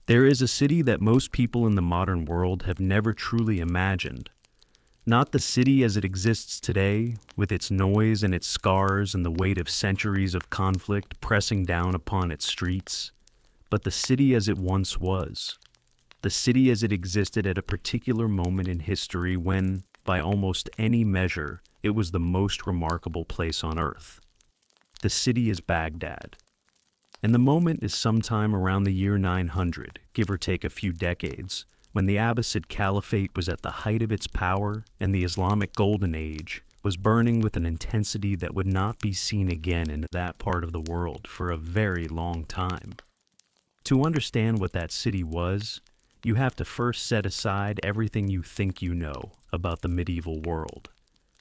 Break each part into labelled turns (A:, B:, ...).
A: There is a city that most people in the modern world have never truly imagined. Not the city as it exists today, with its noise and its scars and the weight of centuries of conflict pressing down upon its streets, but the city as it once was. The city as it existed at a particular moment in history when, by almost any measure, it was the most remarkable place on earth. The city is Baghdad. And the moment is sometime around the year 900, give or take a few decades, when the Abbasid Caliphate was at the height of its power and the Islamic Golden Age was burning with an intensity that would not be seen again in that part of the world for a very long time. To understand what that city was, you have to first set aside everything you think you know about the medieval world.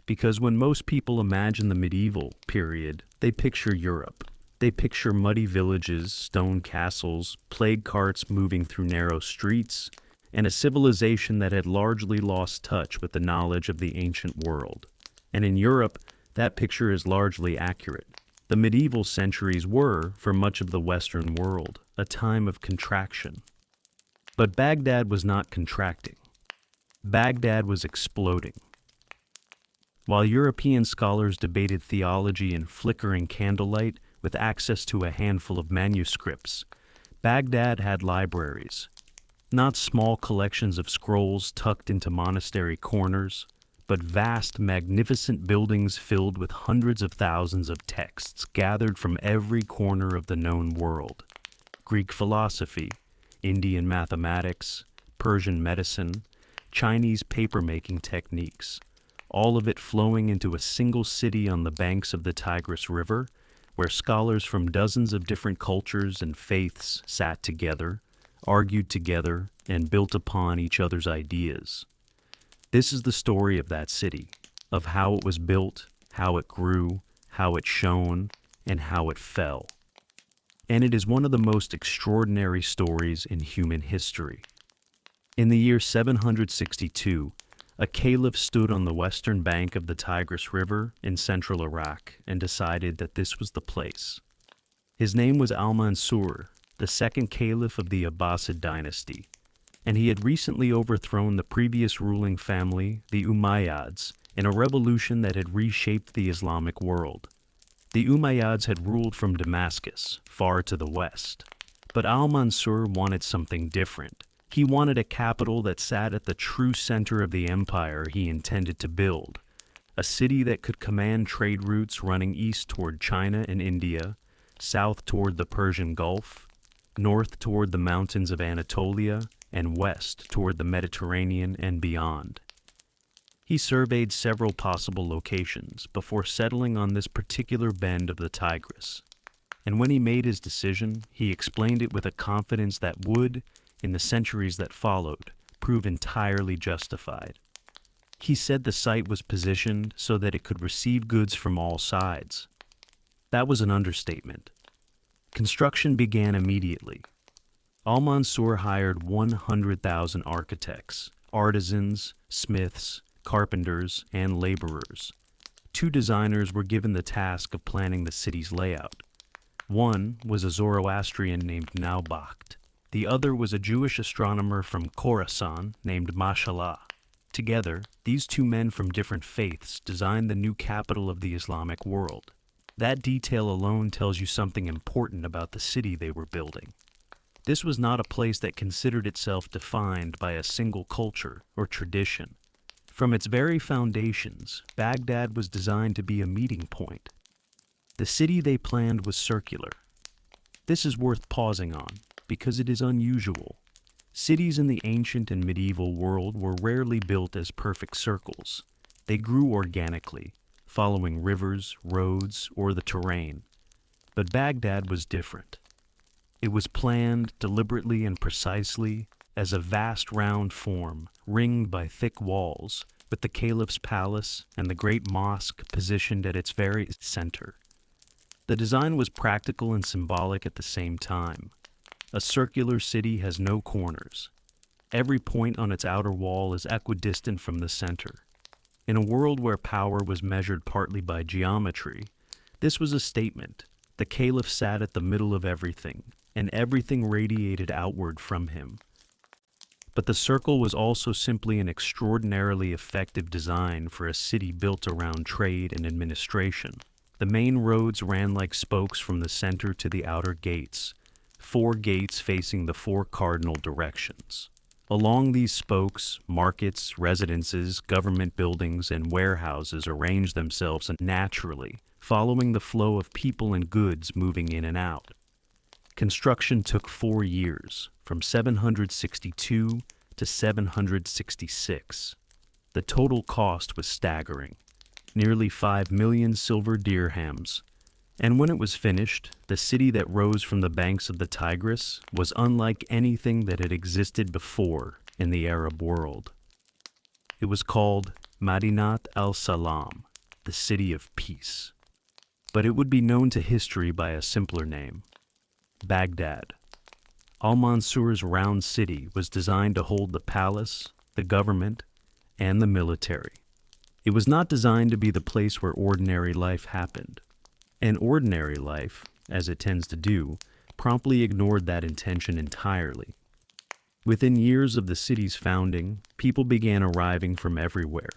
A: Because when most people imagine the medieval period, they picture Europe. They picture muddy villages, stone castles, plague carts moving through narrow streets, and a civilization that had largely lost touch with the knowledge of the ancient world. And in Europe, that picture is largely accurate. The medieval centuries were, for much of the Western world, a time of contraction. But Baghdad was not contracting. Baghdad was exploding. While European scholars debated theology in flickering candlelight with access to a handful of manuscripts, Baghdad had libraries. Not small collections of scrolls tucked into monastery corners, but vast, magnificent buildings filled with hundreds of thousands of texts gathered from every corner of the known world. Greek philosophy, Indian mathematics, Persian medicine, Chinese paper-making techniques, all of it flowing into a single city on the banks of the Tigris River, where scholars from dozens of different cultures and faiths sat together, argued together, and built upon each other's ideas. This is the story of that city, of how it was built, how it grew, how it shone, and how it fell. And it is one of the most extraordinary stories in human history. In the year 762, a caliph stood on the western bank of the Tigris River in central Iraq and decided that this was the place. His name was Al-Mansur, the second caliph of the Abbasid dynasty, and he had recently overthrown the previous ruling family, the Umayyads, in a revolution that had reshaped the Islamic world. The Umayyads had ruled from Damascus, far to the west, but Al-Mansur wanted something different. He wanted a capital that sat at the true center of the empire he intended to build, a city that could command trade routes running east toward China and India, south toward the Persian Gulf, north toward the mountains of Anatolia, and west toward the Mediterranean and beyond. He surveyed several possible locations before settling on this particular bend of the Tigris, and when he made his decision, he explained it with a confidence that would, in the centuries that followed, prove entirely justified. He said the site was positioned so that it could receive goods from all sides. That was an understatement. Construction began immediately. Al-Mansur hired 100,000 architects, artisans, smiths, carpenters, and laborers. 2 designers were given the task of planning the city's layout. One was a Zoroastrian named Naubakht. The other was a Jewish astronomer from Khorasan named Mashallah. Together, these 2 men from different faiths designed the new capital of the Islamic world. That detail alone tells you something important about the city they were building. This was not a place that considered itself defined by a single culture or tradition. From its very foundations, Baghdad was designed to be a meeting point. The city they planned was circular. This is worth pausing on, because it is unusual. Cities in the ancient and medieval world were rarely built as perfect circles. They grew organically, following rivers, roads, or the terrain. But Baghdad was different. It was planned deliberately and precisely as a vast round form, ringed by thick walls, with the caliph's palace and the great mosque positioned at its very center. The design was practical and symbolic at the same time. A circular city has no corners. Every point on its outer wall is equidistant from the center. In a world where power was measured partly by geometry, this was a statement. The caliph sat at the middle of everything, and everything radiated outward from him. But the circle was also simply an extraordinarily effective design for a city built around trade and administration. The main roads ran like spokes from the center to the outer gates, 4 gates facing the 4 cardinal directions. Along these spokes, markets, residences, government buildings, and warehouses arranged themselves naturally, following the flow of people and goods moving in and out. Construction took 4 years, from 762 to 766. The total cost was staggering, nearly 5 million silver dirhams. And when it was finished, the city that rose from the banks of the Tigris was unlike anything that had existed before in the Arab world. It was called Madinat al-Salam, the City of Peace. But it would be known to history by a simpler name, Baghdad. Al-Mansur's round city was designed to hold the palace, the government, and the military. It was not designed to be the place where ordinary life happened. And ordinary life, as it tends to do, promptly ignored that intention entirely. Within years of the city's founding, people began arriving from everywhere.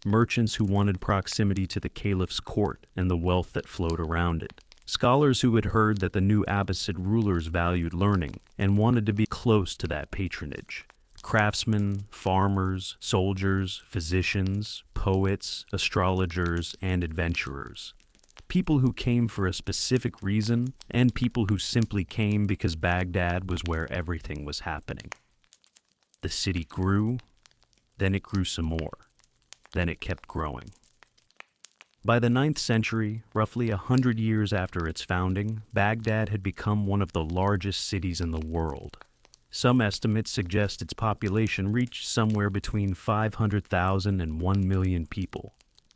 A: Merchants who wanted proximity to the caliph's court and the wealth that flowed around it. Scholars who had heard that the new Abbasid rulers valued learning and wanted to be close to that patronage. Craftsmen, farmers, soldiers, physicians, poets, astrologers, and adventurers. People who came for a specific reason, and people who simply came because Baghdad was where everything was happening. The city grew, then it grew some more, then it kept growing. By the 9th century, roughly 100 years after its founding, Baghdad had become one of the largest cities in the world. Some estimates suggest its population reached somewhere between 500,000 and 1 million people.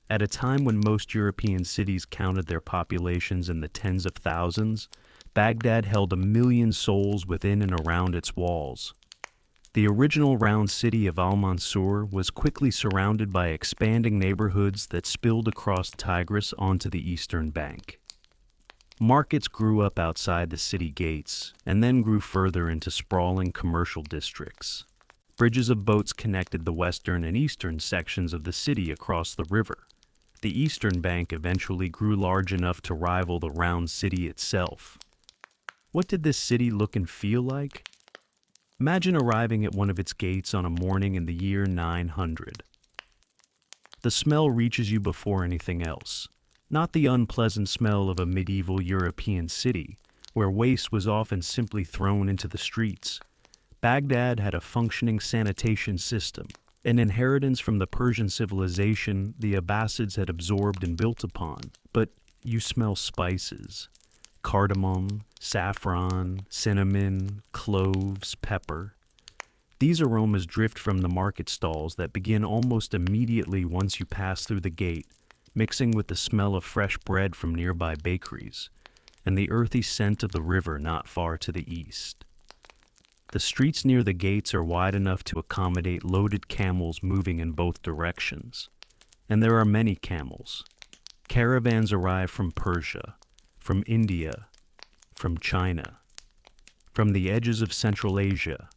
A: At a time when most European cities counted their populations in the tens of thousands, Baghdad held 1 million souls within and around its walls. The original round city of Al-Mansur was quickly surrounded by expanding neighborhoods that spilled across Tigris onto the eastern bank. Markets grew up outside the city gates and then grew further into sprawling commercial districts. Bridges of boats connected the western and eastern sections of the city across the river. The eastern bank eventually grew large enough to rival the round city itself. What did this city look and feel like? Imagine arriving at one of its gates on a morning in the year 900. The smell reaches you before anything else. Not the unpleasant smell of a medieval European city, where waste was often simply thrown into the streets. Baghdad had a functioning sanitation system, an inheritance from the Persian civilization the Abbasids had absorbed and built upon. But you smell spices. Cardamom, saffron, cinnamon, cloves, pepper. These aromas drift from the market stalls that begin almost immediately once you pass through the gate, mixing with the smell of fresh bread from nearby bakeries, and the earthy scent of the river not far to the east. The streets near the gates are wide enough to accommodate loaded camels moving in both directions, and there are many camels. Caravans arrive from Persia, from India, from China, from the edges of Central Asia,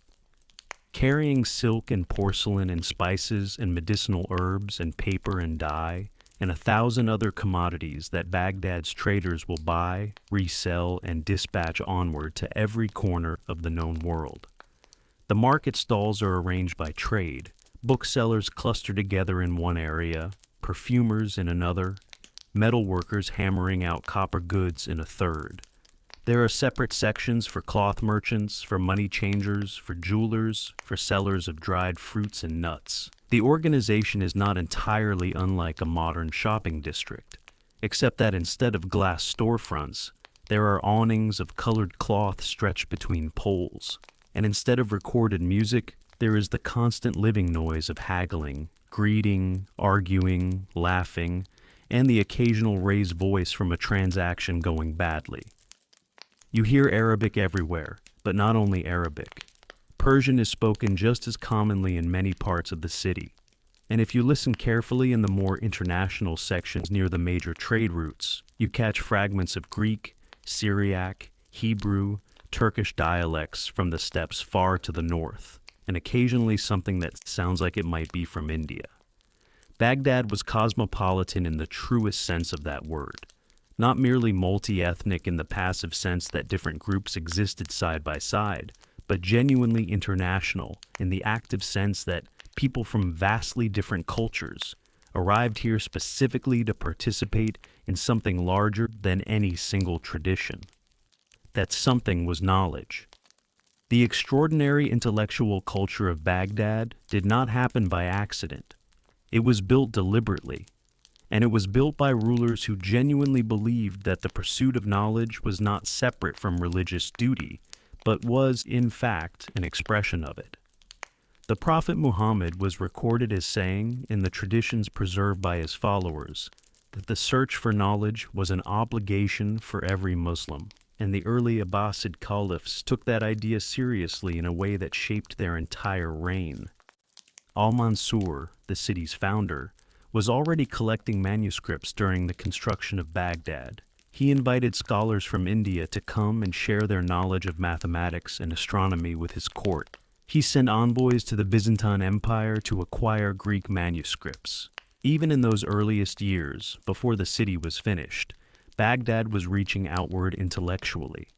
A: carrying silk and porcelain and spices and medicinal herbs and paper and dye and 1,000 other commodities that Baghdad's traders will buy, resell, and dispatch onward to every corner of the known world. The market stalls are arranged by trade. Booksellers cluster together in one area, perfumers in another, metalworkers hammering out copper goods in a third. There are separate sections for cloth merchants, for money changers, for jewelers, for sellers of dried fruits and nuts. The organization is not entirely unlike a modern shopping district, except that instead of glass storefronts, there are awnings of colored cloth stretched between poles, and instead of recorded music, there is the constant living noise of haggling, greeting, arguing, laughing, and the occasional raised voice from a transaction going badly. You hear Arabic everywhere, but not only Arabic. Persian is spoken just as commonly in many parts of the city, and if you listen carefully in the more international sections near the major trade routes, you catch fragments of Greek, Syriac, Hebrew, Turkish dialects from the steppes far to the north, and occasionally something that sounds like it might be from India. Baghdad was cosmopolitan in the truest sense of that word, not merely multi-ethnic in the passive sense that different groups existed side by side, but genuinely international in the active sense that people from vastly different cultures arrived here specifically to participate in something larger than any single tradition. That something was knowledge. The extraordinary intellectual culture of Baghdad did not happen by accident. It was built deliberately, and it was built by rulers who genuinely believed that the pursuit of knowledge was not separate from religious duty, but was, in fact, an expression of it. The Prophet Muhammad was recorded as saying, in the traditions preserved by his followers, that the search for knowledge was an obligation for every Muslim, and the early Abbasid caliphs took that idea seriously in a way that shaped their entire reign. Al-Mansur, the city's founder, was already collecting manuscripts during the construction of Baghdad. He invited scholars from India to come and share their knowledge of mathematics and astronomy with his court. He sent envoys to the Byzantine Empire to acquire Greek manuscripts. Even in those earliest years, before the city was finished, Baghdad was reaching outward intellectually.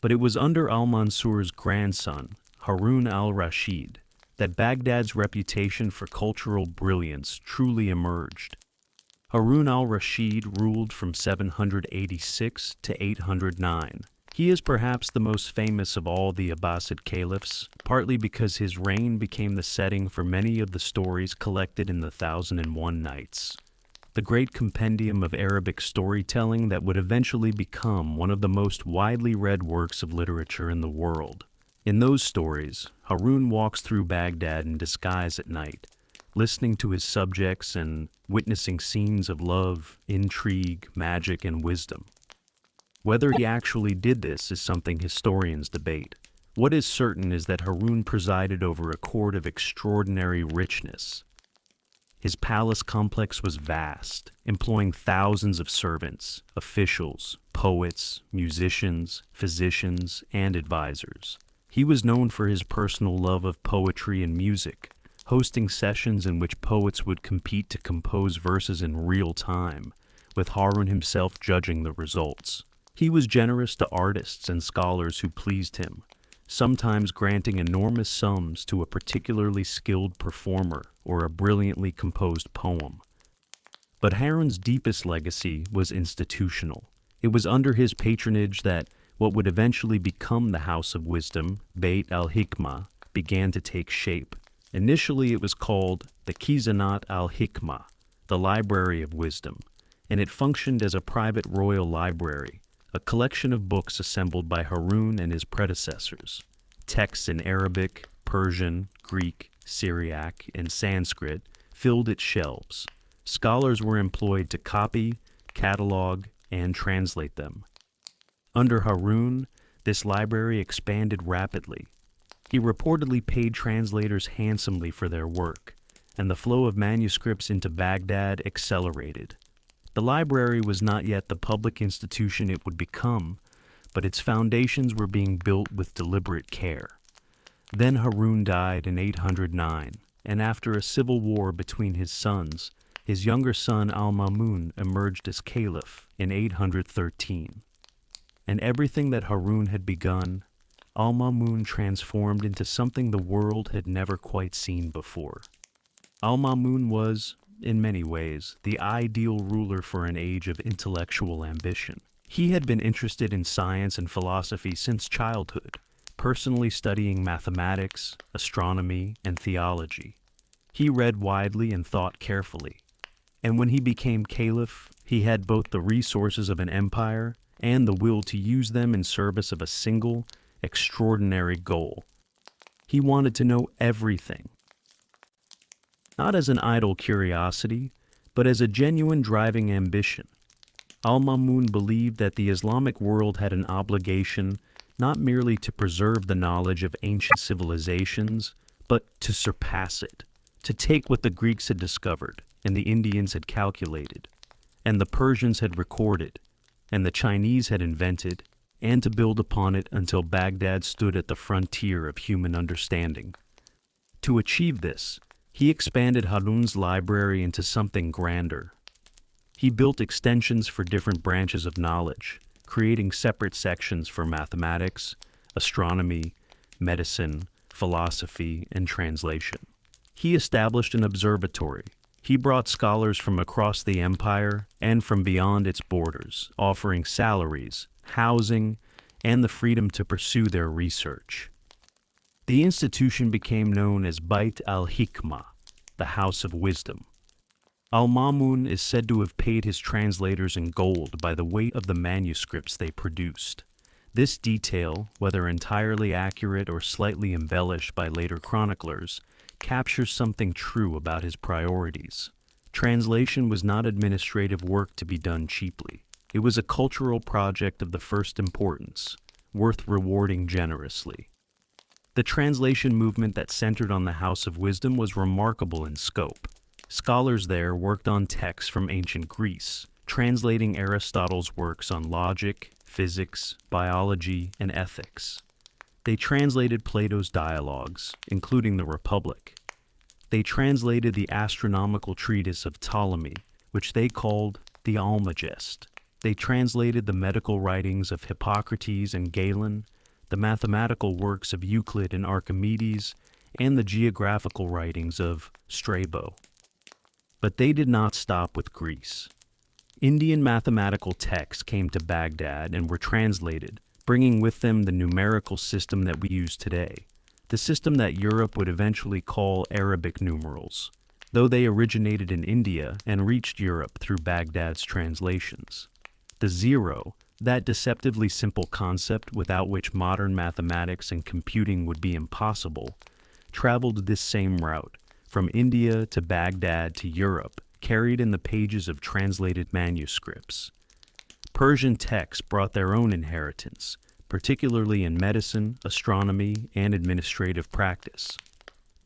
A: But it was under al-Mansur's grandson, Harun al-Rashid, that Baghdad's reputation for cultural brilliance truly emerged. Harun al-Rashid ruled from 786 to 809. He is perhaps the most famous of all the Abbasid caliphs, partly because his reign became the setting for many of the stories collected in the 1001 Nights, the great compendium of Arabic storytelling that would eventually become one of the most widely read works of literature in the world. In those stories, Harun walks through Baghdad in disguise at night, listening to his subjects and witnessing scenes of love, intrigue, magic, and wisdom. Whether he actually did this is something historians debate. What is certain is that Harun presided over a court of extraordinary richness. His palace complex was vast, employing thousands of servants, officials, poets, musicians, physicians, and advisors. He was known for his personal love of poetry and music, hosting sessions in which poets would compete to compose verses in real time, with Harun himself judging the results. He was generous to artists and scholars who pleased him, sometimes granting enormous sums to a particularly skilled performer or a brilliantly composed poem. But Harun's deepest legacy was institutional. It was under his patronage that what would eventually become the House of Wisdom, Beit al-Hikmah, began to take shape. Initially it was called the Khizanat al-Hikmah, the Library of Wisdom, and it functioned as a private royal library, a collection of books assembled by Harun and his predecessors. Texts in Arabic, Persian, Greek, Syriac, and Sanskrit filled its shelves. Scholars were employed to copy, catalog, and translate them. Under Harun, this library expanded rapidly. He reportedly paid translators handsomely for their work, and the flow of manuscripts into Baghdad accelerated. The library was not yet the public institution it would become, but its foundations were being built with deliberate care. Then Harun died in 809, and after a civil war between his sons, his younger son al-Mamun emerged as caliph in 813. And everything that Harun had begun, al-Mamun transformed into something the world had never quite seen before. Al-Mamun was, in many ways, the ideal ruler for an age of intellectual ambition. He had been interested in science and philosophy since childhood, personally studying mathematics, astronomy, and theology. He read widely and thought carefully. And when he became caliph, he had both the resources of an empire and the will to use them in service of a single, extraordinary goal. He wanted to know everything, not as an idle curiosity, but as a genuine driving ambition. Al-Mamun believed that the Islamic world had an obligation not merely to preserve the knowledge of ancient civilizations, but to surpass it, to take what the Greeks had discovered, and the Indians had calculated, and the Persians had recorded, and the Chinese had invented, and to build upon it until Baghdad stood at the frontier of human understanding. To achieve this, he expanded Harun's library into something grander. He built extensions for different branches of knowledge, creating separate sections for mathematics, astronomy, medicine, philosophy, and translation. He established an observatory. He brought scholars from across the empire and from beyond its borders, offering salaries, housing, and the freedom to pursue their research. The institution became known as Bait al-Hikmah, the House of Wisdom. Al-Ma'mun is said to have paid his translators in gold by the weight of the manuscripts they produced. This detail, whether entirely accurate or slightly embellished by later chroniclers, captures something true about his priorities. Translation was not administrative work to be done cheaply. It was a cultural project of the first importance, worth rewarding generously. The translation movement that centered on the House of Wisdom was remarkable in scope. Scholars there worked on texts from ancient Greece, translating Aristotle's works on logic, physics, biology, and ethics. They translated Plato's dialogues, including the Republic. They translated the astronomical treatise of Ptolemy, which they called the Almagest. They translated the medical writings of Hippocrates and Galen, the mathematical works of Euclid and Archimedes, and the geographical writings of Strabo. But they did not stop with Greece. Indian mathematical texts came to Baghdad and were translated, bringing with them the numerical system that we use today, the system that Europe would eventually call Arabic numerals, though they originated in India and reached Europe through Baghdad's translations. The zero, that deceptively simple concept without which modern mathematics and computing would be impossible, traveled this same route, from India to Baghdad to Europe, carried in the pages of translated manuscripts. Persian texts brought their own inheritance, particularly in medicine, astronomy, and administrative practice.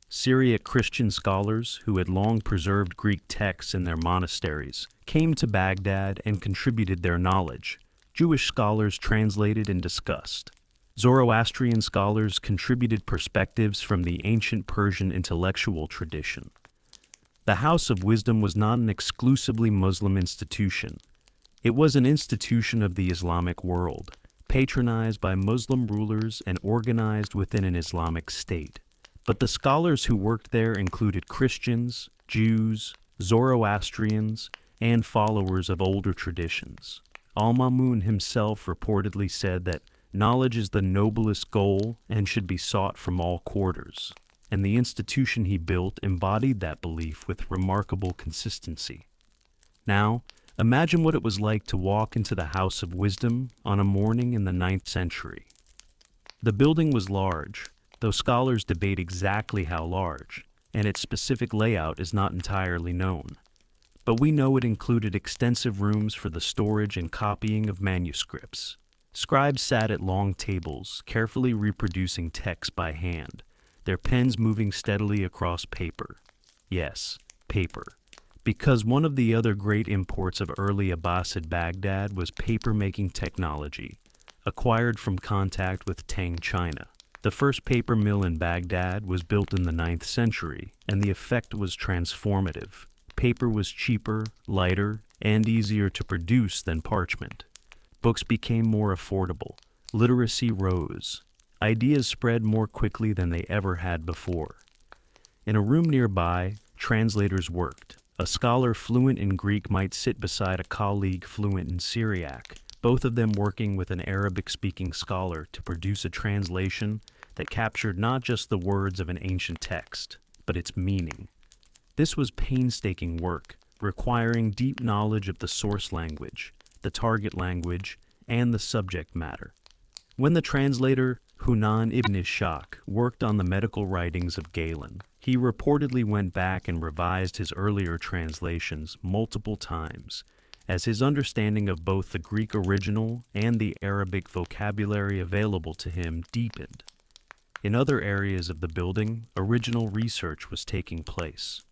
A: Syriac Christian scholars, who had long preserved Greek texts in their monasteries, came to Baghdad and contributed their knowledge. Jewish scholars translated and discussed. Zoroastrian scholars contributed perspectives from the ancient Persian intellectual tradition. The House of Wisdom was not an exclusively Muslim institution. It was an institution of the Islamic world, patronized by Muslim rulers and organized within an Islamic state. But the scholars who worked there included Christians, Jews, Zoroastrians, and followers of older traditions. Al-Ma'mun himself reportedly said that knowledge is the noblest goal and should be sought from all quarters, and the institution he built embodied that belief with remarkable consistency. Now, imagine what it was like to walk into the House of Wisdom on a morning in the 9th century. The building was large, though scholars debate exactly how large, and its specific layout is not entirely known. But we know it included extensive rooms for the storage and copying of manuscripts. Scribes sat at long tables, carefully reproducing text by hand, their pens moving steadily across paper. Yes, paper. Because one of the other great imports of early Abbasid Baghdad was paper-making technology, acquired from contact with Tang China. The first paper mill in Baghdad was built in the 9th century, and the effect was transformative. Paper was cheaper, lighter, and easier to produce than parchment. Books became more affordable. Literacy rose. Ideas spread more quickly than they ever had before. In a room nearby, translators worked. A scholar fluent in Greek might sit beside a colleague fluent in Syriac, both of them working with an Arabic-speaking scholar to produce a translation that captured not just the words of an ancient text, but its meaning. This was painstaking work, requiring deep knowledge of the source language, the target language, and the subject matter. When the translator, Hunan ibn Ishaq, worked on the medical writings of Galen, he reportedly went back and revised his earlier translations multiple times, as his understanding of both the Greek original and the Arabic vocabulary available to him deepened. In other areas of the building, original research was taking place.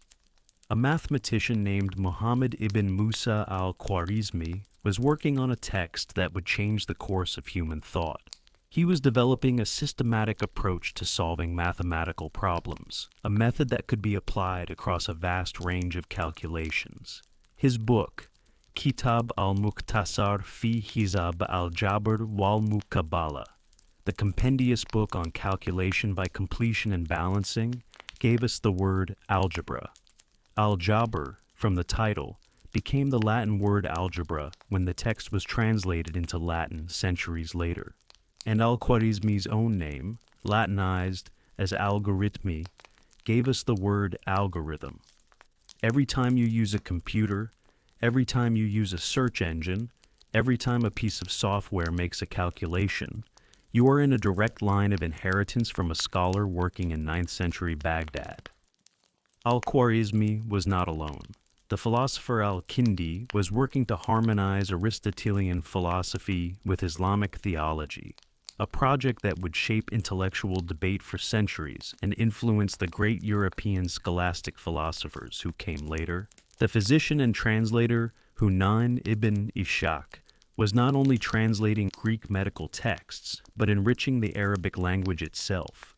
A: A mathematician named Muhammad ibn Musa al-Khwarizmi was working on a text that would change the course of human thought. He was developing a systematic approach to solving mathematical problems, a method that could be applied across a vast range of calculations. His book, Kitab al-Mukhtasar fi Hizab al-Jabr wal-Muqabala, the compendious book on calculation by completion and balancing, gave us the word algebra. Al-Jabr, from the title, became the Latin word algebra when the text was translated into Latin centuries later. And al-Khwarizmi's own name, Latinized as algorithmi, gave us the word algorithm. Every time you use a computer, every time you use a search engine, every time a piece of software makes a calculation, you are in a direct line of inheritance from a scholar working in 9th century Baghdad. Al-Khwarizmi was not alone. The philosopher al-Kindi was working to harmonize Aristotelian philosophy with Islamic theology, a project that would shape intellectual debate for centuries and influence the great European scholastic philosophers who came later. The physician and translator Hunayn ibn Ishaq was not only translating Greek medical texts, but enriching the Arabic language itself,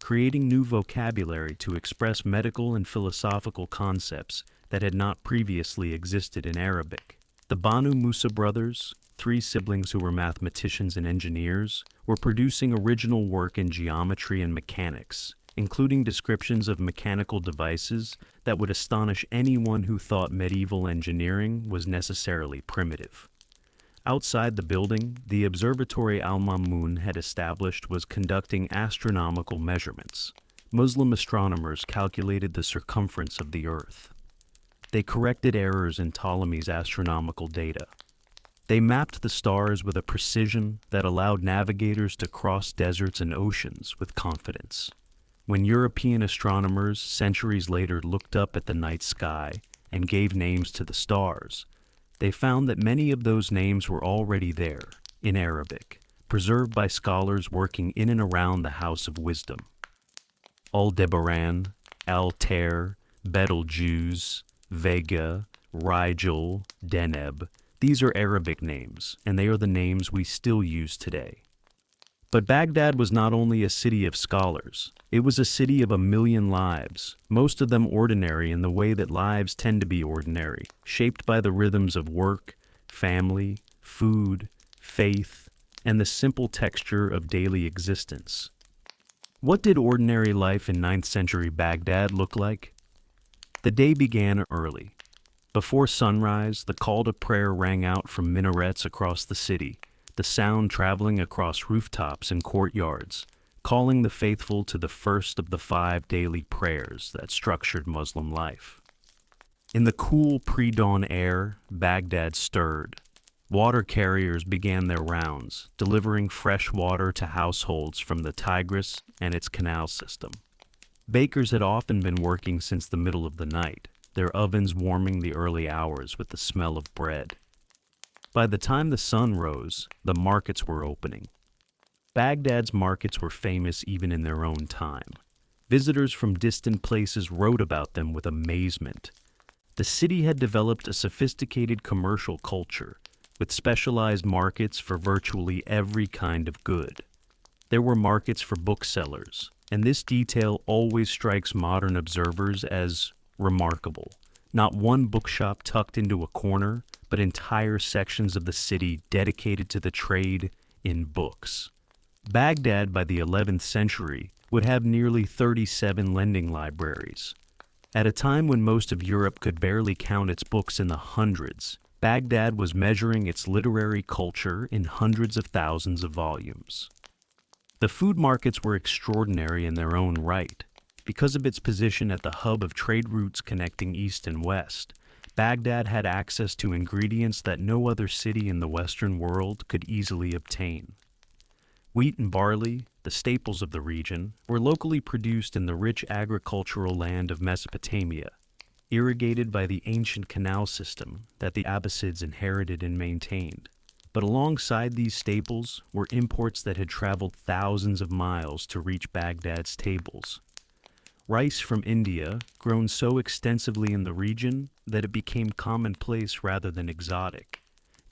A: creating new vocabulary to express medical and philosophical concepts that had not previously existed in Arabic. The Banu Musa brothers, 3 siblings who were mathematicians and engineers, were producing original work in geometry and mechanics, including descriptions of mechanical devices that would astonish anyone who thought medieval engineering was necessarily primitive. Outside the building, the observatory Al-Mamun had established was conducting astronomical measurements. Muslim astronomers calculated the circumference of the Earth. They corrected errors in Ptolemy's astronomical data. They mapped the stars with a precision that allowed navigators to cross deserts and oceans with confidence. When European astronomers centuries later looked up at the night sky and gave names to the stars, they found that many of those names were already there, in Arabic, preserved by scholars working in and around the House of Wisdom. Aldebaran, Altair, Betelgeuse, Vega, Rigel, Deneb. These are Arabic names, and they are the names we still use today. But Baghdad was not only a city of scholars, it was a city of 1,000,000 lives, most of them ordinary in the way that lives tend to be ordinary, shaped by the rhythms of work, family, food, faith, and the simple texture of daily existence. What did ordinary life in 9th century Baghdad look like? The day began early. Before sunrise, the call to prayer rang out from minarets across the city, the sound traveling across rooftops and courtyards, calling the faithful to the first of the 5 daily prayers that structured Muslim life. In the cool pre-dawn air, Baghdad stirred. Water carriers began their rounds, delivering fresh water to households from the Tigris and its canal system. Bakers had often been working since the middle of the night, their ovens warming the early hours with the smell of bread. By the time the sun rose, the markets were opening. Baghdad's markets were famous even in their own time. Visitors from distant places wrote about them with amazement. The city had developed a sophisticated commercial culture, with specialized markets for virtually every kind of good. There were markets for booksellers, and this detail always strikes modern observers as remarkable. Not one bookshop tucked into a corner, but entire sections of the city dedicated to the trade in books. Baghdad, by the 11th century, would have nearly 37 lending libraries. At a time when most of Europe could barely count its books in the hundreds, Baghdad was measuring its literary culture in hundreds of thousands of volumes. The food markets were extraordinary in their own right. Because of its position at the hub of trade routes connecting east and west, Baghdad had access to ingredients that no other city in the Western world could easily obtain. Wheat and barley, the staples of the region, were locally produced in the rich agricultural land of Mesopotamia, irrigated by the ancient canal system that the Abbasids inherited and maintained. But alongside these staples were imports that had traveled thousands of miles to reach Baghdad's tables. Rice from India, grown so extensively in the region that it became commonplace rather than exotic.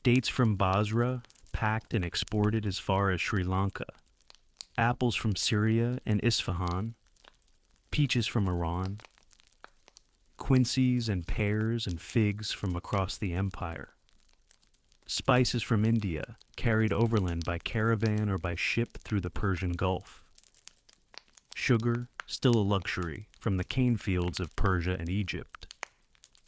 A: Dates from Basra, packed and exported as far as Sri Lanka. Apples from Syria and Isfahan. Peaches from Iran. Quinces and pears and figs from across the empire. Spices from India, carried overland by caravan or by ship through the Persian Gulf. Sugar, still a luxury, from the cane fields of Persia and Egypt.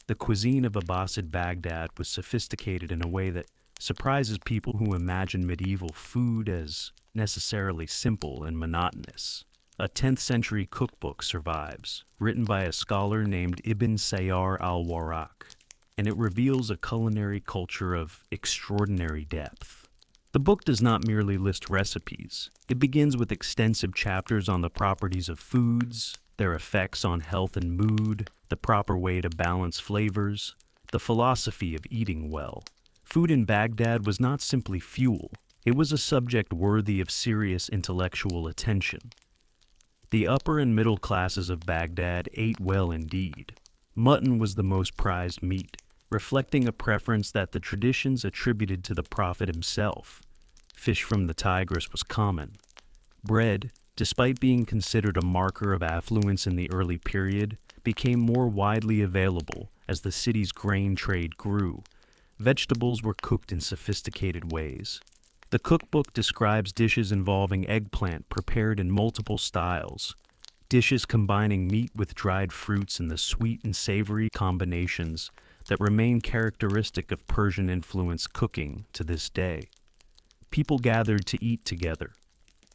A: The cuisine of Abbasid Baghdad was sophisticated in a way that surprises people who imagine medieval food as necessarily simple and monotonous. A 10th century cookbook survives, written by a scholar named Ibn Sayyar al-Warraq, and it reveals a culinary culture of extraordinary depth. The book does not merely list recipes. It begins with extensive chapters on the properties of foods, their effects on health and mood, the proper way to balance flavors, the philosophy of eating well. Food in Baghdad was not simply fuel. It was a subject worthy of serious intellectual attention. The upper and middle classes of Baghdad ate well indeed. Mutton was the most prized meat, reflecting a preference that the traditions attributed to the prophet himself. Fish from the Tigris was common. Bread, despite being considered a marker of affluence in the early period, became more widely available as the city's grain trade grew. Vegetables were cooked in sophisticated ways. The cookbook describes dishes involving eggplant prepared in multiple styles, dishes combining meat with dried fruits and the sweet and savory combinations that remain characteristic of Persian-influenced cooking to this day. People gathered to eat together.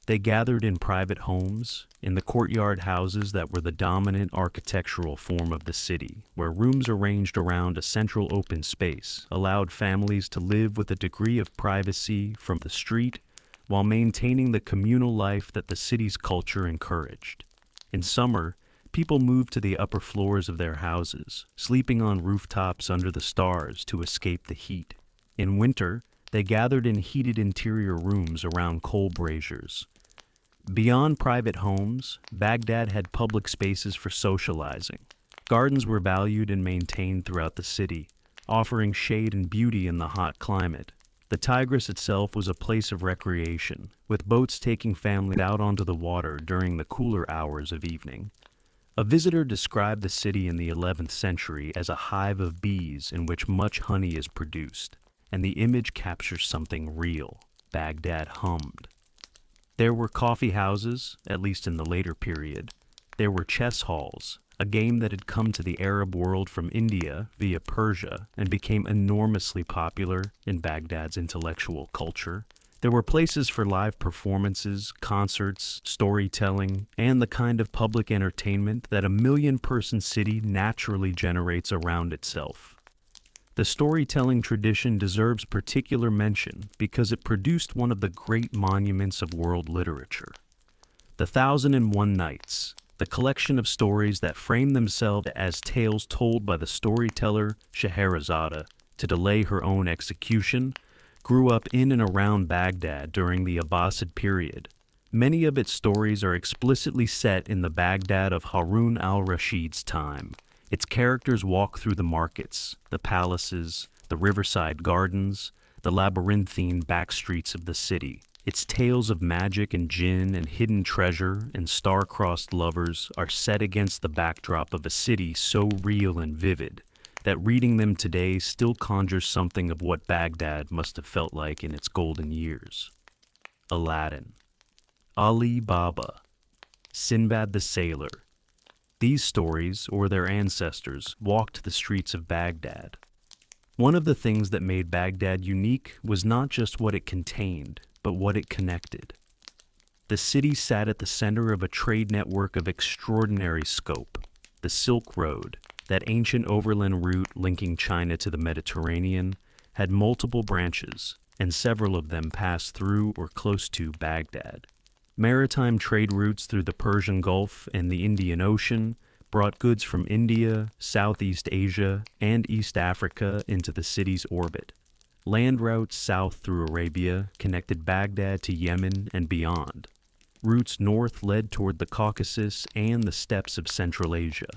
A: They gathered in private homes, in the courtyard houses that were the dominant architectural form of the city, where rooms arranged around a central open space allowed families to live with a degree of privacy from the street while maintaining the communal life that the city's culture encouraged. In summer, people moved to the upper floors of their houses, sleeping on rooftops under the stars to escape the heat. In winter, they gathered in heated interior rooms around coal braziers. Beyond private homes, Baghdad had public spaces for socializing. Gardens were valued and maintained throughout the city, offering shade and beauty in the hot climate. The Tigris itself was a place of recreation, with boats taking families out onto the water during the cooler hours of evening. A visitor described the city in the 11th century as a hive of bees in which much honey is produced, and the image captures something real. Baghdad hummed. There were coffee houses, at least in the later period. There were chess halls, a game that had come to the Arab world from India via Persia and became enormously popular in Baghdad's intellectual culture. There were places for live performances, concerts, storytelling, and the kind of public entertainment that a million-person city naturally generates around itself. The storytelling tradition deserves particular mention because it produced one of the great monuments of world literature. The 1001 Nights, the collection of stories that frame themselves as tales told by the storyteller Scheherazade to delay her own execution, grew up in and around Baghdad during the Abbasid period. Many of its stories are explicitly set in the Baghdad of Harun al-Rashid's time. Its characters walk through the markets, the palaces, the riverside gardens, the labyrinthine back streets of the city. Its tales of magic and jinn and hidden treasure and star-crossed lovers are set against the backdrop of a city so real and vivid that reading them today still conjures something of what Baghdad must have felt like in its golden years. Aladdin, Ali Baba, Sinbad the Sailor. These stories, or their ancestors, walked the streets of Baghdad. One of the things that made Baghdad unique was not just what it contained, but what it connected. The city sat at the center of a trade network of extraordinary scope. The Silk Road, that ancient overland route linking China to the Mediterranean, had multiple branches, and several of them passed through or close to Baghdad. Maritime trade routes through the Persian Gulf and the Indian Ocean brought goods from India, Southeast Asia, and East Africa into the city's orbit. Land routes south through Arabia connected Baghdad to Yemen and beyond. Routes north led toward the Caucasus and the steppes of Central Asia.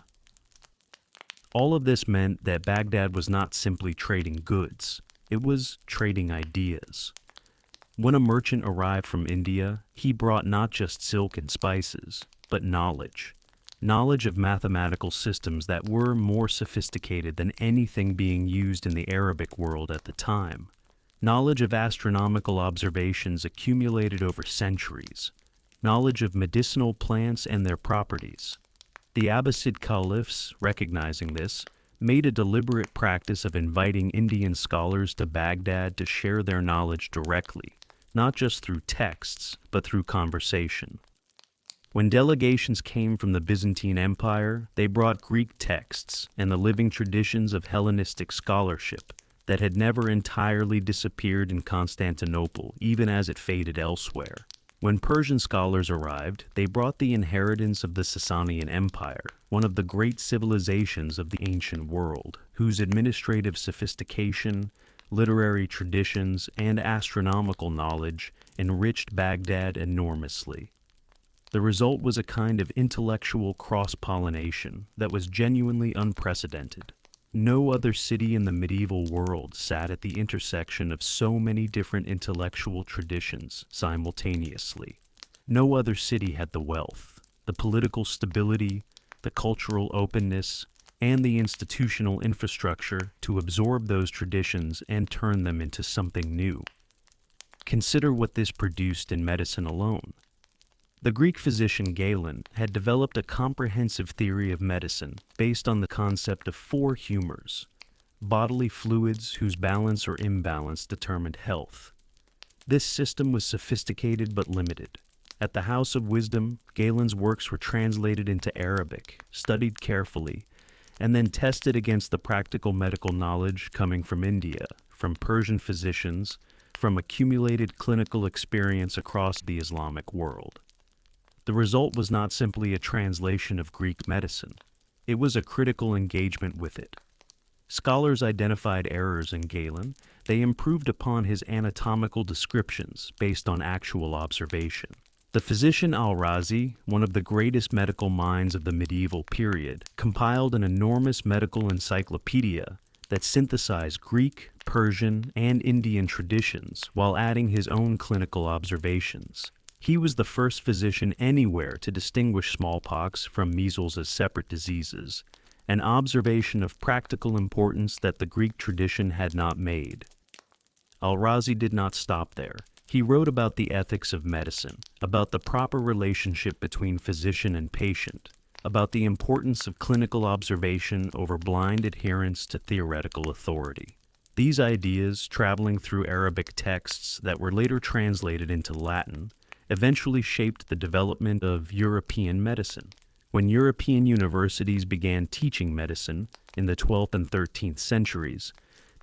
A: All of this meant that Baghdad was not simply trading goods, it was trading ideas. When a merchant arrived from India, he brought not just silk and spices, but knowledge. Knowledge of mathematical systems that were more sophisticated than anything being used in the Arabic world at the time. Knowledge of astronomical observations accumulated over centuries. Knowledge of medicinal plants and their properties. The Abbasid caliphs, recognizing this, made a deliberate practice of inviting Indian scholars to Baghdad to share their knowledge directly, not just through texts, but through conversation. When delegations came from the Byzantine Empire, they brought Greek texts and the living traditions of Hellenistic scholarship that had never entirely disappeared in Constantinople, even as it faded elsewhere. When Persian scholars arrived, they brought the inheritance of the Sasanian Empire, one of the great civilizations of the ancient world, whose administrative sophistication, literary traditions, and astronomical knowledge enriched Baghdad enormously. The result was a kind of intellectual cross-pollination that was genuinely unprecedented. No other city in the medieval world sat at the intersection of so many different intellectual traditions simultaneously. No other city had the wealth, the political stability, the cultural openness, and the institutional infrastructure to absorb those traditions and turn them into something new. Consider what this produced in medicine alone. The Greek physician Galen had developed a comprehensive theory of medicine based on the concept of four humors, bodily fluids whose balance or imbalance determined health. This system was sophisticated but limited. At the House of Wisdom, Galen's works were translated into Arabic, studied carefully, and then tested against the practical medical knowledge coming from India, from Persian physicians, from accumulated clinical experience across the Islamic world. The result was not simply a translation of Greek medicine. It was a critical engagement with it. Scholars identified errors in Galen. They improved upon his anatomical descriptions based on actual observation. The physician Al-Razi, one of the greatest medical minds of the medieval period, compiled an enormous medical encyclopedia that synthesized Greek, Persian, and Indian traditions while adding his own clinical observations. He was the first physician anywhere to distinguish smallpox from measles as separate diseases, an observation of practical importance that the Greek tradition had not made. Al-Razi did not stop there. He wrote about the ethics of medicine, about the proper relationship between physician and patient, about the importance of clinical observation over blind adherence to theoretical authority. These ideas, traveling through Arabic texts that were later translated into Latin, eventually shaped the development of European medicine. When European universities began teaching medicine in the 12th and 13th centuries,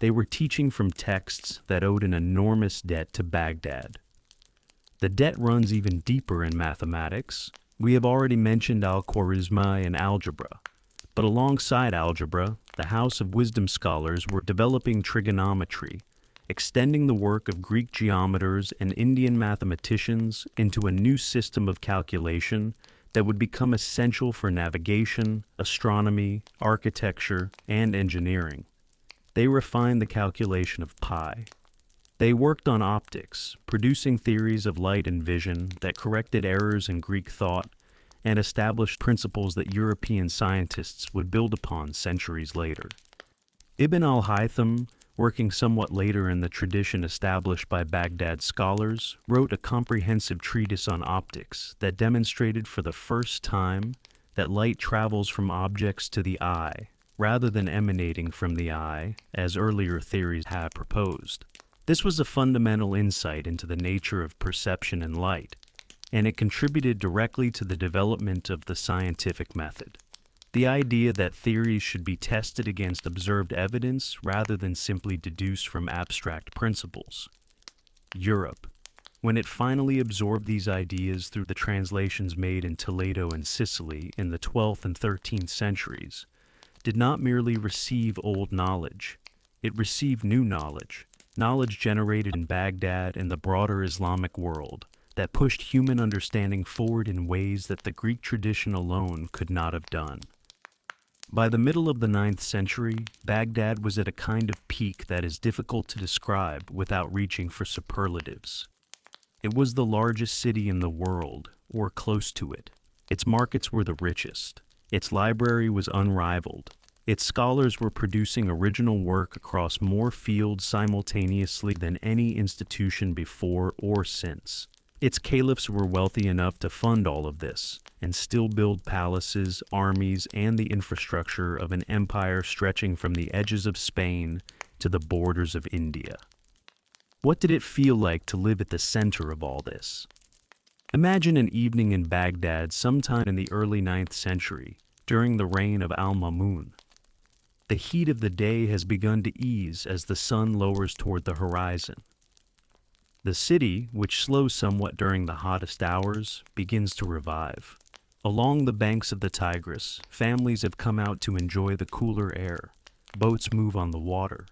A: they were teaching from texts that owed an enormous debt to Baghdad. The debt runs even deeper in mathematics. We have already mentioned Al-Khwarizmi and algebra, but alongside algebra, the House of Wisdom scholars were developing trigonometry, extending the work of Greek geometers and Indian mathematicians into a new system of calculation that would become essential for navigation, astronomy, architecture, and engineering. They refined the calculation of pi. They worked on optics, producing theories of light and vision that corrected errors in Greek thought and established principles that European scientists would build upon centuries later. Ibn al-Haytham, working somewhat later in the tradition established by Baghdad scholars, wrote a comprehensive treatise on optics that demonstrated for the first time that light travels from objects to the eye, rather than emanating from the eye, as earlier theories had proposed. This was a fundamental insight into the nature of perception and light, and it contributed directly to the development of the scientific method. The idea that theories should be tested against observed evidence rather than simply deduced from abstract principles. Europe, when it finally absorbed these ideas through the translations made in Toledo and Sicily in the 12th and 13th centuries, did not merely receive old knowledge, it received new knowledge, knowledge generated in Baghdad and the broader Islamic world that pushed human understanding forward in ways that the Greek tradition alone could not have done. By the middle of the 9th century, Baghdad was at a kind of peak that is difficult to describe without reaching for superlatives. It was the largest city in the world, or close to it. Its markets were the richest. Its library was unrivaled. Its scholars were producing original work across more fields simultaneously than any institution before or since. Its caliphs were wealthy enough to fund all of this, and still build palaces, armies, and the infrastructure of an empire stretching from the edges of Spain to the borders of India. What did it feel like to live at the center of all this? Imagine an evening in Baghdad sometime in the early 9th century, during the reign of Al-Mamun. The heat of the day has begun to ease as the sun lowers toward the horizon. The city, which slows somewhat during the hottest hours, begins to revive. Along the banks of the Tigris, families have come out to enjoy the cooler air. Boats move on the water.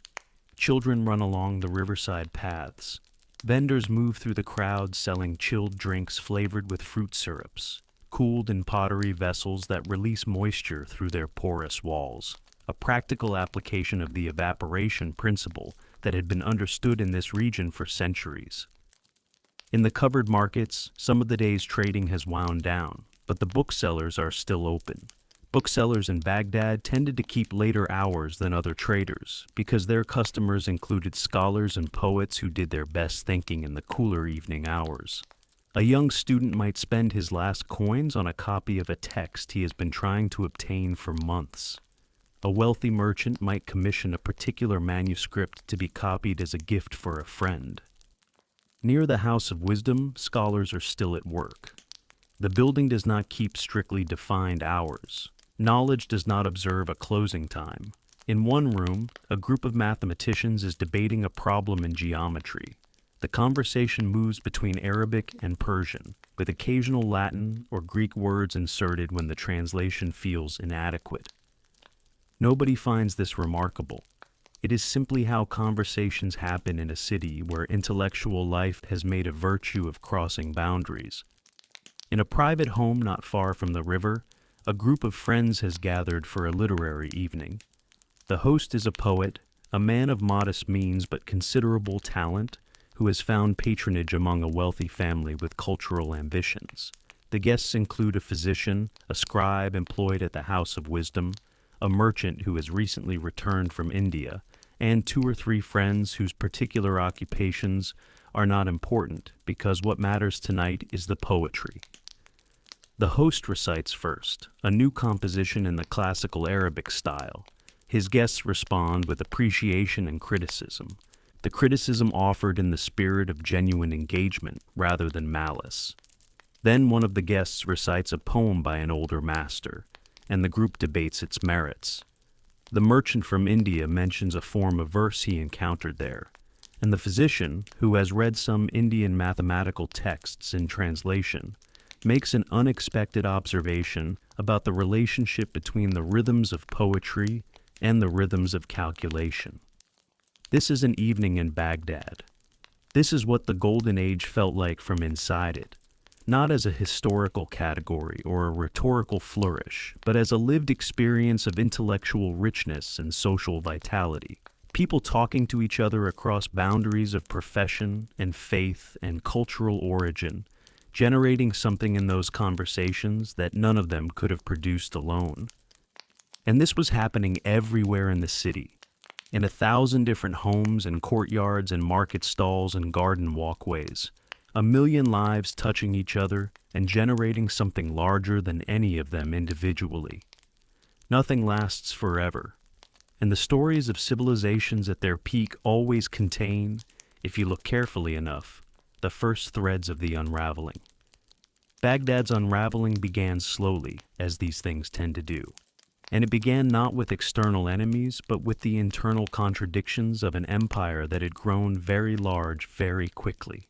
A: Children run along the riverside paths. Vendors move through the crowd selling chilled drinks flavored with fruit syrups, cooled in pottery vessels that release moisture through their porous walls, a practical application of the evaporation principle that had been understood in this region for centuries. In the covered markets, some of the day's trading has wound down, but the booksellers are still open. Booksellers in Baghdad tended to keep later hours than other traders because their customers included scholars and poets who did their best thinking in the cooler evening hours. A young student might spend his last coins on a copy of a text he has been trying to obtain for months. A wealthy merchant might commission a particular manuscript to be copied as a gift for a friend. Near the House of Wisdom, scholars are still at work. The building does not keep strictly defined hours. Knowledge does not observe a closing time. In one room, a group of mathematicians is debating a problem in geometry. The conversation moves between Arabic and Persian, with occasional Latin or Greek words inserted when the translation feels inadequate. Nobody finds this remarkable. It is simply how conversations happen in a city where intellectual life has made a virtue of crossing boundaries. In a private home not far from the river, a group of friends has gathered for a literary evening. The host is a poet, a man of modest means but considerable talent, who has found patronage among a wealthy family with cultural ambitions. The guests include a physician, a scribe employed at the House of Wisdom, a merchant who has recently returned from India, and 2 or 3 friends whose particular occupations are not important because what matters tonight is the poetry. The host recites first, a new composition in the classical Arabic style. His guests respond with appreciation and criticism, the criticism offered in the spirit of genuine engagement rather than malice. Then one of the guests recites a poem by an older master, and the group debates its merits. The merchant from India mentions a form of verse he encountered there, and the physician, who has read some Indian mathematical texts in translation, makes an unexpected observation about the relationship between the rhythms of poetry and the rhythms of calculation. This is an evening in Baghdad. This is what the Golden Age felt like from inside it. Not as a historical category or a rhetorical flourish, but as a lived experience of intellectual richness and social vitality. People talking to each other across boundaries of profession and faith and cultural origin, generating something in those conversations that none of them could have produced alone. And this was happening everywhere in the city, in 1,000 different homes and courtyards and market stalls and garden walkways. 1,000,000 lives touching each other and generating something larger than any of them individually. Nothing lasts forever, and the stories of civilizations at their peak always contain, if you look carefully enough, the first threads of the unraveling. Baghdad's unraveling began slowly, as these things tend to do, and it began not with external enemies, but with the internal contradictions of an empire that had grown very large very quickly.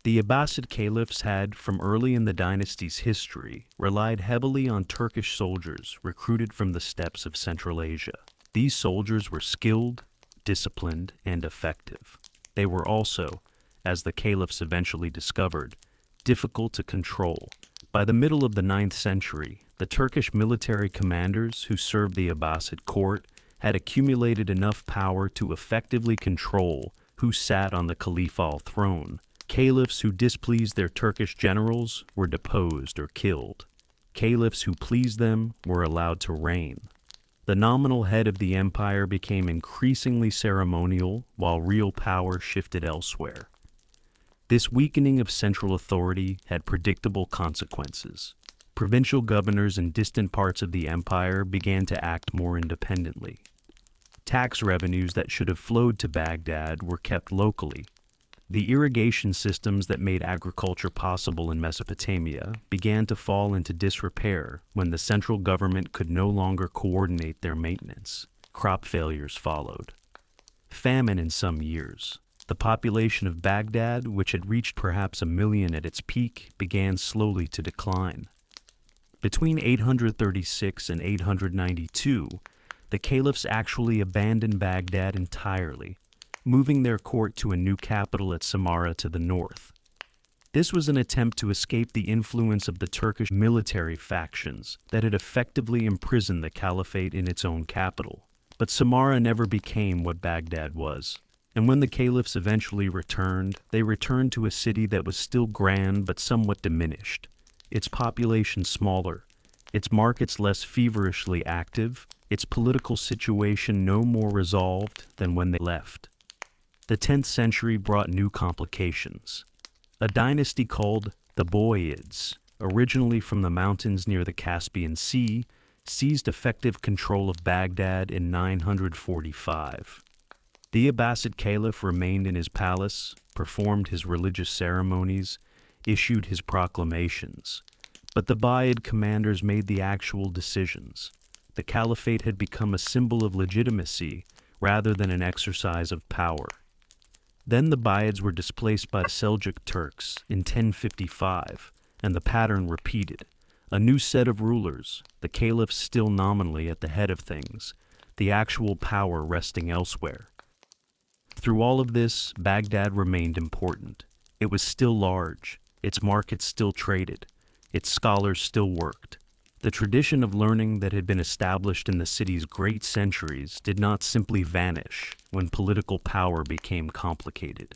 A: The Abbasid caliphs had, from early in the dynasty's history, relied heavily on Turkish soldiers recruited from the steppes of Central Asia. These soldiers were skilled, disciplined, and effective. They were also, as the caliphs eventually discovered, difficult to control. By the middle of the 9th century, the Turkish military commanders who served the Abbasid court had accumulated enough power to effectively control who sat on the caliphal throne. Caliphs who displeased their Turkish generals were deposed or killed. Caliphs who pleased them were allowed to reign. The nominal head of the empire became increasingly ceremonial, while real power shifted elsewhere. This weakening of central authority had predictable consequences. Provincial governors in distant parts of the empire began to act more independently. Tax revenues that should have flowed to Baghdad were kept locally. The irrigation systems that made agriculture possible in Mesopotamia began to fall into disrepair when the central government could no longer coordinate their maintenance. Crop failures followed. Famine in some years. The population of Baghdad, which had reached perhaps 1 million at its peak, began slowly to decline. Between 836 and 892, the caliphs actually abandoned Baghdad entirely, moving their court to a new capital at Samarra to the north. This was an attempt to escape the influence of the Turkish military factions that had effectively imprisoned the caliphate in its own capital. But Samarra never became what Baghdad was, and when the caliphs eventually returned, they returned to a city that was still grand but somewhat diminished, its population smaller, its markets less feverishly active, its political situation no more resolved than when they left. The 10th century brought new complications. A dynasty called the Boyhids, originally from the mountains near the Caspian Sea, seized effective control of Baghdad in 945. The Abbasid caliph remained in his palace, performed his religious ceremonies, issued his proclamations. But the Buyid commanders made the actual decisions. The caliphate had become a symbol of legitimacy rather than an exercise of power. Then the Buyids were displaced by the Seljuk Turks in 1055, and the pattern repeated. A new set of rulers, the caliph still nominally at the head of things, the actual power resting elsewhere. Through all of this, Baghdad remained important. It was still large, its markets still traded, its scholars still worked. The tradition of learning that had been established in the city's great centuries did not simply vanish when political power became complicated.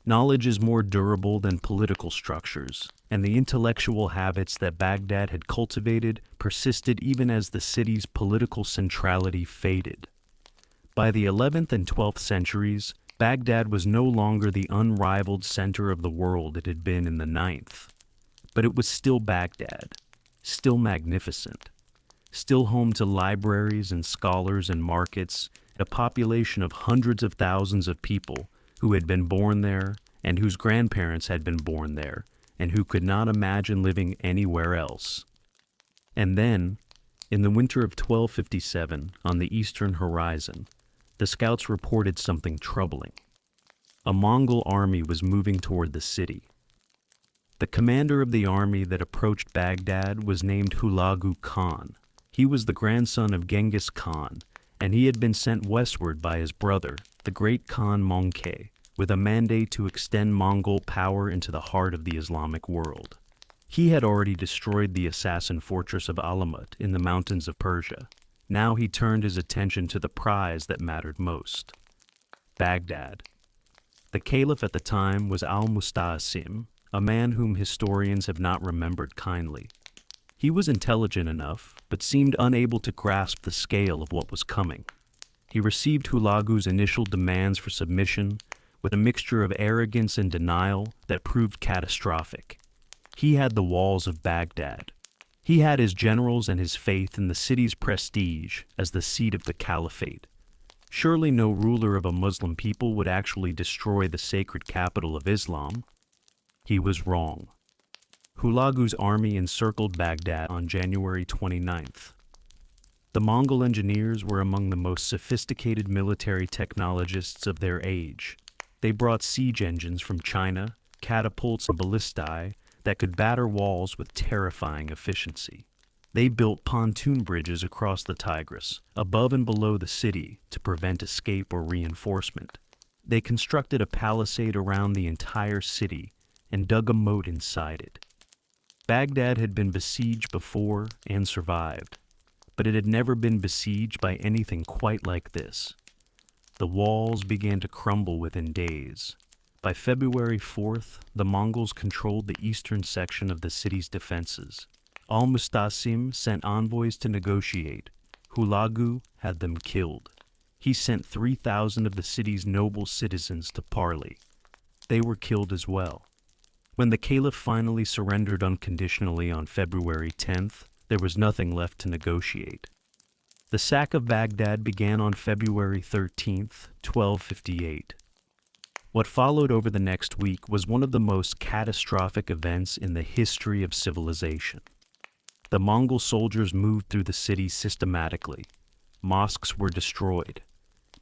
A: Knowledge is more durable than political structures, and the intellectual habits that Baghdad had cultivated persisted even as the city's political centrality faded. By the 11th and 12th centuries, Baghdad was no longer the unrivaled center of the world it had been in the 9th. But it was still Baghdad, still magnificent, still home to libraries and scholars and markets, a population of hundreds of thousands of people who had been born there and whose grandparents had been born there and who could not imagine living anywhere else. And then, in the winter of 1257, on the eastern horizon, the scouts reported something troubling. A Mongol army was moving toward the city. The commander of the army that approached Baghdad was named Hulagu Khan. He was the grandson of Genghis Khan, and he had been sent westward by his brother, the great Khan Möngke, with a mandate to extend Mongol power into the heart of the Islamic world. He had already destroyed the assassin fortress of Alamut in the mountains of Persia. Now he turned his attention to the prize that mattered most: Baghdad. The caliph at the time was al-Musta'sim, a man whom historians have not remembered kindly. He was intelligent enough, but seemed unable to grasp the scale of what was coming. He received Hulagu's initial demands for submission with a mixture of arrogance and denial that proved catastrophic. He had the walls of Baghdad. He had his generals and his faith in the city's prestige as the seat of the caliphate. Surely no ruler of a Muslim people would actually destroy the sacred capital of Islam. He was wrong. Hulagu's army encircled Baghdad on January 29th. The Mongol engineers were among the most sophisticated military technologists of their age. They brought siege engines from China, catapults and ballistae that could batter walls with terrifying efficiency. They built pontoon bridges across the Tigris, above and below the city, to prevent escape or reinforcement. They constructed a palisade around the entire city, and dug a moat inside it. Baghdad had been besieged before and survived, but it had never been besieged by anything quite like this. The walls began to crumble within days. By February 4th, the Mongols controlled the eastern section of the city's defenses. Al-Mustasim sent envoys to negotiate. Hulagu had them killed. He sent 3,000 of the city's noble citizens to parley. They were killed as well. When the caliph finally surrendered unconditionally on February 10th, there was nothing left to negotiate. The sack of Baghdad began on February 13th, 1258. What followed over the next week was one of the most catastrophic events in the history of civilization. The Mongol soldiers moved through the city systematically. Mosques were destroyed,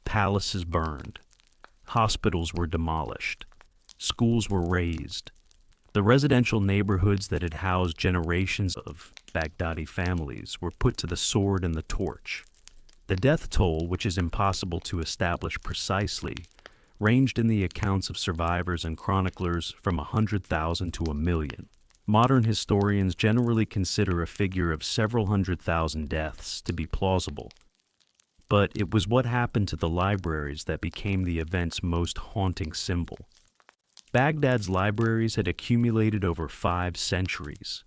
A: palaces burned, hospitals were demolished, schools were razed. The residential neighborhoods that had housed generations of Baghdadi families were put to the sword and the torch. The death toll, which is impossible to establish precisely, ranged in the accounts of survivors and chroniclers from 100,000 to 1,000,000. Modern historians generally consider a figure of several 100,000 deaths to be plausible. But it was what happened to the libraries that became the event's most haunting symbol. Baghdad's libraries had accumulated over 5 centuries.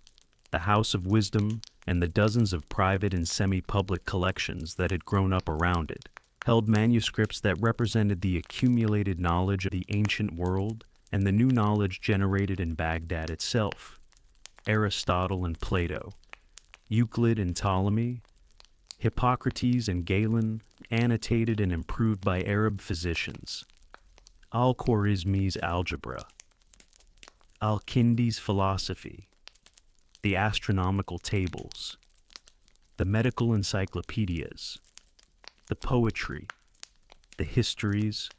A: The House of Wisdom and the dozens of private and semi-public collections that had grown up around it held manuscripts that represented the accumulated knowledge of the ancient world and the new knowledge generated in Baghdad itself. Aristotle and Plato, Euclid and Ptolemy, Hippocrates and Galen, annotated and improved by Arab physicians. Al-Khwarizmi's algebra, Al-Kindi's philosophy, the astronomical tables, the medical encyclopedias, the poetry, the histories,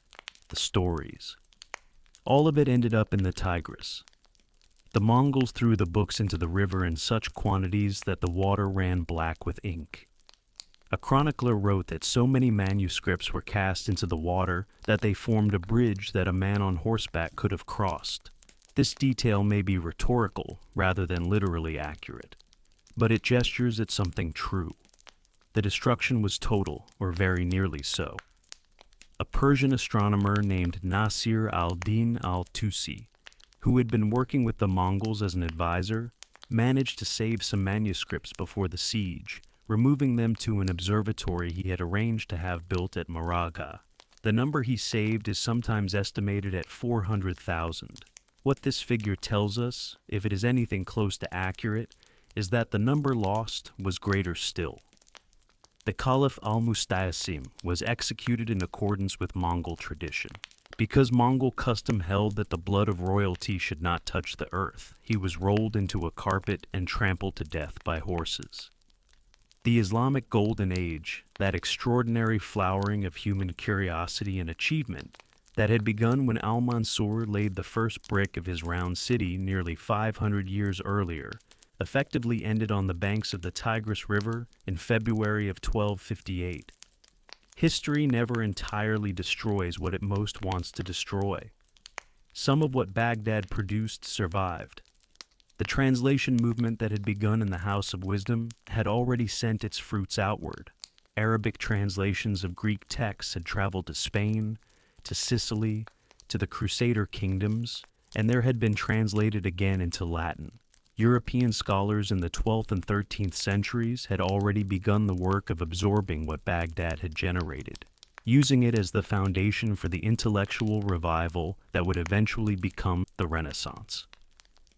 A: the stories. All of it ended up in the Tigris. The Mongols threw the books into the river in such quantities that the water ran black with ink. A chronicler wrote that so many manuscripts were cast into the water that they formed a bridge that a man on horseback could have crossed. This detail may be rhetorical rather than literally accurate, but it gestures at something true. The destruction was total, or very nearly so. A Persian astronomer named Nasir al-Din al-Tusi, who had been working with the Mongols as an advisor, managed to save some manuscripts before the siege, removing them to an observatory he had arranged to have built at Maraga. The number he saved is sometimes estimated at 400,000. What this figure tells us, if it is anything close to accurate, is that the number lost was greater still. The caliph Al-Mustasim was executed in accordance with Mongol tradition. Because Mongol custom held that the blood of royalty should not touch the earth, he was rolled into a carpet and trampled to death by horses. The Islamic Golden Age, that extraordinary flowering of human curiosity and achievement that had begun when Al-Mansur laid the first brick of his round city nearly 500 years earlier, effectively ended on the banks of the Tigris River in February of 1258. History never entirely destroys what it most wants to destroy. Some of what Baghdad produced survived. The translation movement that had begun in the House of Wisdom had already sent its fruits outward. Arabic translations of Greek texts had traveled to Spain, to Sicily, to the Crusader kingdoms, and there had been translated again into Latin. European scholars in the 12th and 13th centuries had already begun the work of absorbing what Baghdad had generated, using it as the foundation for the intellectual revival that would eventually become the Renaissance.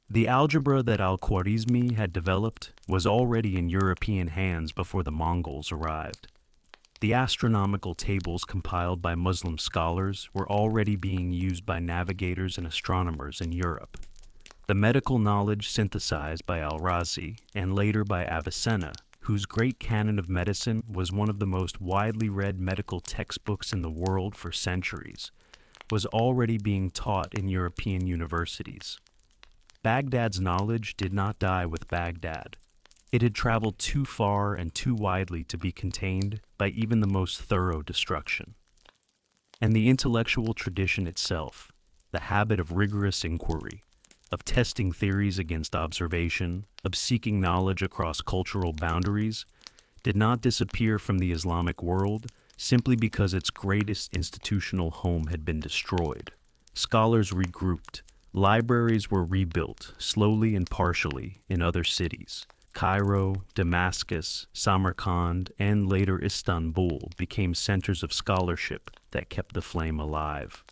A: The algebra that Al-Khwarizmi had developed was already in European hands before the Mongols arrived. The astronomical tables compiled by Muslim scholars were already being used by navigators and astronomers in Europe. The medical knowledge synthesized by Al-Razi and later by Avicenna, whose great canon of medicine was one of the most widely read medical textbooks in the world for centuries, was already being taught in European universities. Baghdad's knowledge did not die with Baghdad. It had traveled too far and too widely to be contained by even the most thorough destruction. And the intellectual tradition itself, the habit of rigorous inquiry, of testing theories against observation, of seeking knowledge across cultural boundaries, did not disappear from the Islamic world simply because its greatest institutional home had been destroyed. Scholars regrouped. Libraries were rebuilt, slowly and partially, in other cities. Cairo, Damascus, Samarkand, and later Istanbul became centers of scholarship that kept the flame alive.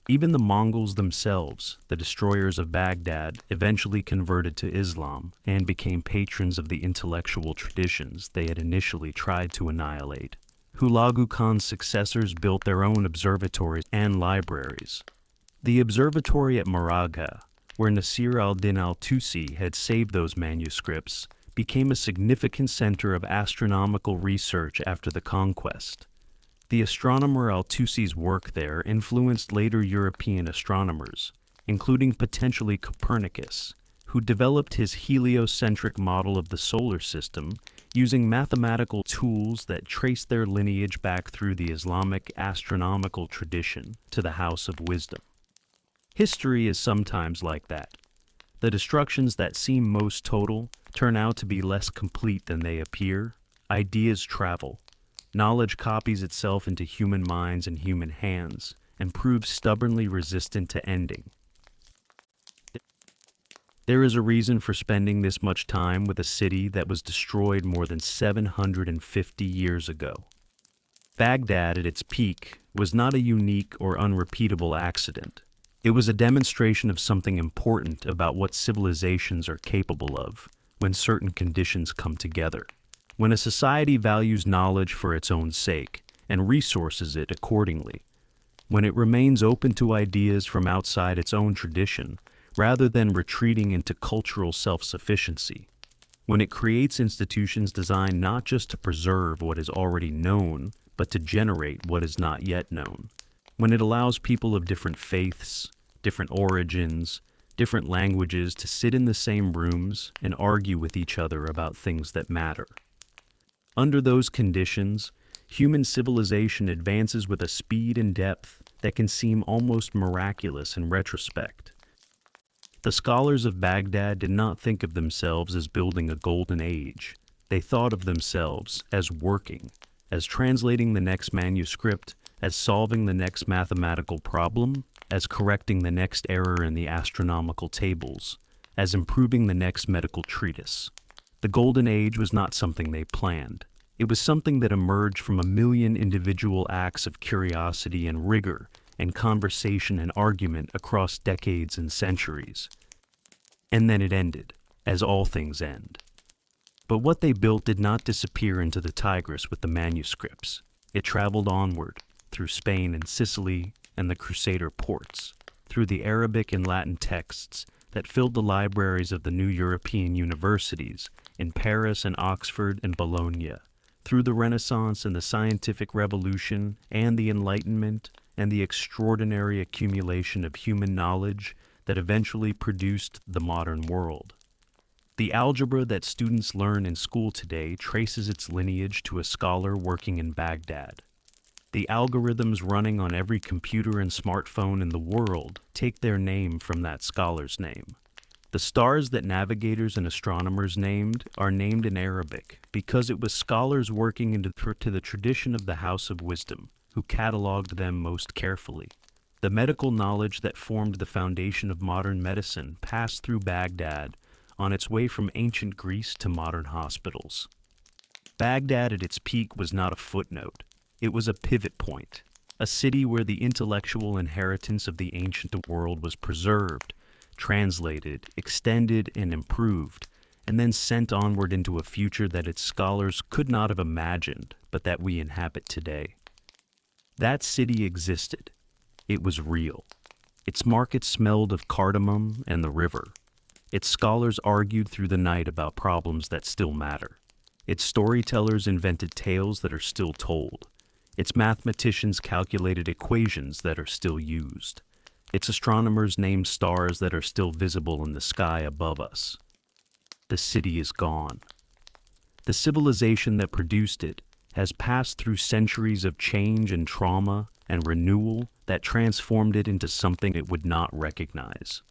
A: Even the Mongols themselves, the destroyers of Baghdad, eventually converted to Islam and became patrons of the intellectual traditions they had initially tried to annihilate. Hulagu Khan's successors built their own observatories and libraries. The observatory at Maragha, where Nasir al-Din al-Tusi had saved those manuscripts, became a significant center of astronomical research after the conquest. The astronomer al-Tusi's work there influenced later European astronomers, including potentially Copernicus, who developed his heliocentric model of the solar system using mathematical tools that traced their lineage back through the Islamic astronomical tradition to the House of Wisdom. History is sometimes like that. The destructions that seem most total turn out to be less complete than they appear. Ideas travel. Knowledge copies itself into human minds and human hands and proves stubbornly resistant to ending. There is a reason for spending this much time with a city that was destroyed more than 750 years ago. Baghdad, at its peak, was not a unique or unrepeatable accident. It was a demonstration of something important about what civilizations are capable of when certain conditions come together. When a society values knowledge for its own sake and resources it accordingly. When it remains open to ideas from outside its own tradition rather than retreating into cultural self-sufficiency. When it creates institutions designed not just to preserve what is already known, but to generate what is not yet known. When it allows people of different faiths, different origins, different languages to sit in the same rooms and argue with each other about things that matter. Under those conditions, human civilization advances with a speed and depth that can seem almost miraculous in retrospect. The scholars of Baghdad did not think of themselves as building a golden age. They thought of themselves as working, as translating the next manuscript, as solving the next mathematical problem, as correcting the next error in the astronomical tables, as improving the next medical treatise. The Golden Age was not something they planned. It was something that emerged from a million individual acts of curiosity and rigor and conversation and argument across decades and centuries. And then it ended, as all things end. But what they built did not disappear into the Tigris with the manuscripts. It traveled onward, through Spain and Sicily and the Crusader ports, through the Arabic and Latin texts that filled the libraries of the new European universities in Paris and Oxford and Bologna, through the Renaissance and the Scientific Revolution and the Enlightenment and the extraordinary accumulation of human knowledge that eventually produced the modern world. The algebra that students learn in school today traces its lineage to a scholar working in Baghdad. The algorithms running on every computer and smartphone in the world take their name from that scholar's name. The stars that navigators and astronomers named are named in Arabic because it was scholars working into the tradition of the House of Wisdom who cataloged them most carefully. The medical knowledge that formed the foundation of modern medicine passed through Baghdad on its way from ancient Greece to modern hospitals. Baghdad at its peak was not a footnote. It was a pivot point, a city where the intellectual inheritance of the ancient world was preserved, translated, extended, and improved, and then sent onward into a future that its scholars could not have imagined, but that we inhabit today. That city existed. It was real. Its market smelled of cardamom and the river. Its scholars argued through the night about problems that still matter. Its storytellers invented tales that are still told. Its mathematicians calculated equations that are still used. Its astronomers named stars that are still visible in the sky above us. The city is gone. The civilization that produced it has passed through centuries of change and trauma and renewal that transformed it into something it would not recognize.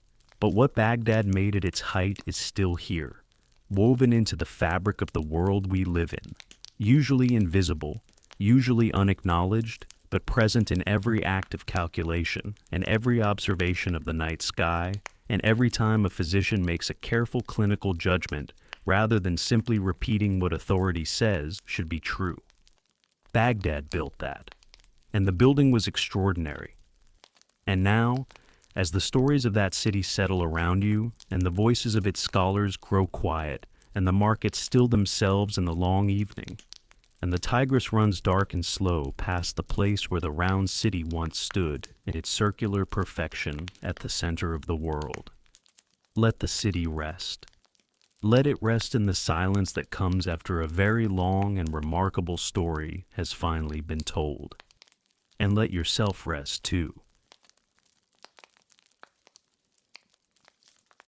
A: But what Baghdad made at its height is still here, woven into the fabric of the world we live in, usually invisible, usually unacknowledged, but present in every act of calculation and every observation of the night sky, and every time a physician makes a careful clinical judgment rather than simply repeating what authority says should be true. Baghdad built that, and the building was extraordinary. And now, as the stories of that city settle around you, and the voices of its scholars grow quiet, and the markets still themselves in the long evening, and the Tigris runs dark and slow past the place where the round city once stood in its circular perfection at the center of the world, let the city rest. Let it rest in the silence that comes after a very long and remarkable story has finally been told. And let yourself rest too.